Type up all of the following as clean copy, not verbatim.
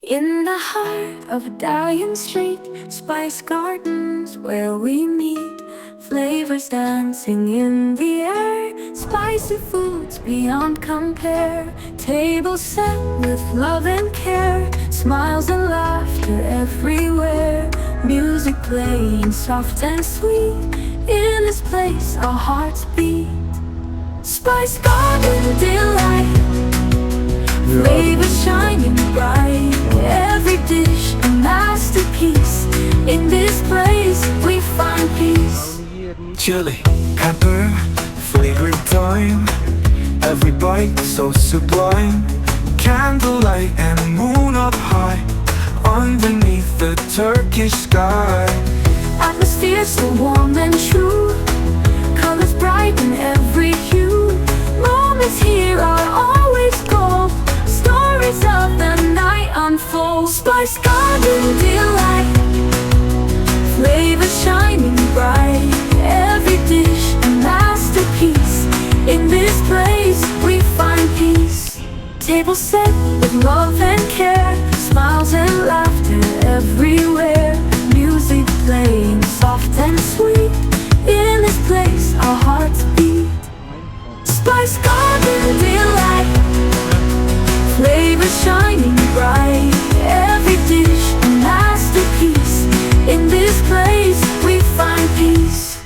In the heart of Dalyan street, spice gardens where we meet, flavors dancing in the air, spicy foods beyond compare, tables set with love and care, smiles and laughter everywhere, music playing soft and sweet. In this place our hearts beat. Spice garden delight, flavors shining bright, every dish a masterpiece. In this place we find peace. Chili, pepper, flagrant thyme, every bite so sublime. Candlelight and moon up high, underneath the Turkish sky. Atmosphere so warm and true, colors bright in every hue. Moments here are always gold, stories of the night unfold. Spice garden delight, flavors shining bright, every dish a masterpiece. In this place we find peace. Table set with love and care, smiles and laughter everywhere, music playing soft and sweet. In this place our hearts beat. Spice garden delight, flavors shining bright, every dish a masterpiece. In this place we find peace.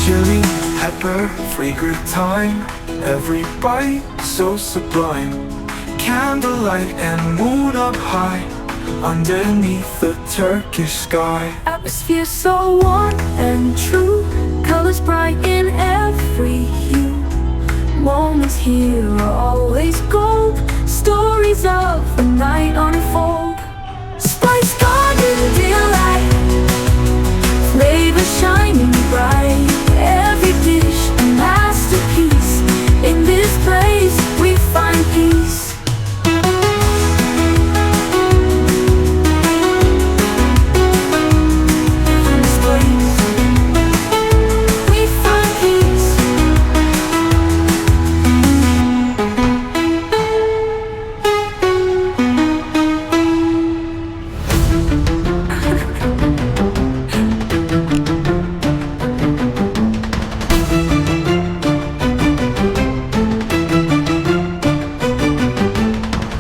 Chili, pepper, fragrant thyme, every bite so sublime. Candlelight and moon up high, underneath the Turkish sky. Atmosphere so warm and true, colors bright in every hue. Moments here are always gold, stories of the night unfold. Spice garden delight, flavors shining bright, every dish a masterpiece. In this place we find peace.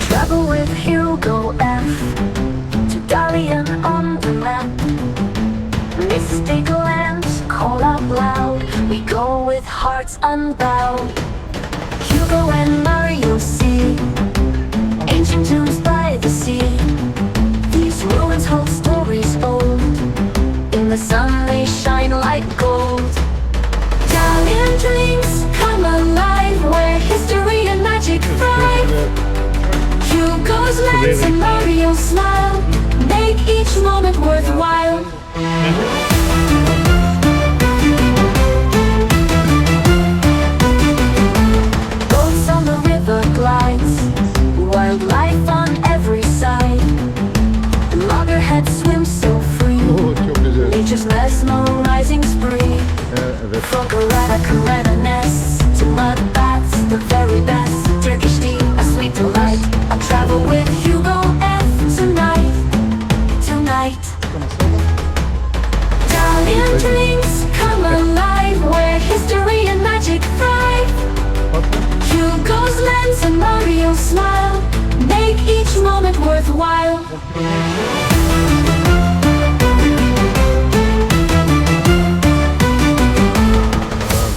Travel with HugoF to Dalyan on the map. Mystic lands call out loud, we go with hearts unbowed. Hugo and Mario see ancient tombs by the sea. These ruins hold stories old, in the sun they shine like gold. Dalyan dreams come alive, where history and magic thrive. Hugo's lens and Mario's smile make each moment worthwhile. Boats on the river glides, wildlife on every side. The loggerhead swims so free, nature's mesmerizing spree. From Karana nests to mud baths, the very best Turkish tea, a sweet delight. I'll travel with HugoF tonight, tonight. Dalyan dreams come alive, where history and magic thrive. Hugo's lens and Mario's smile make each moment worthwhile.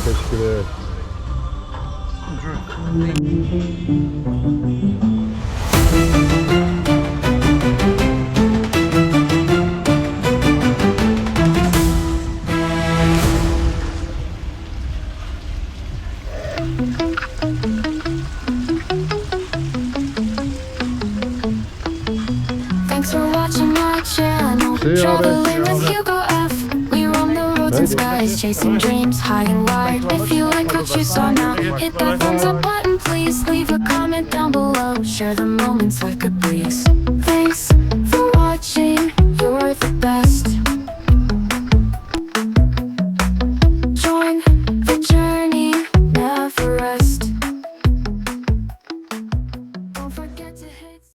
Teşekkür Thanks for watching my channel, traveling with HugoF. We roam the roads and skies, chasing dreams high and wide. If you like what you saw now, hit that thumbs up button please. Leave a comment down below, share the moments like a breeze. Thanks.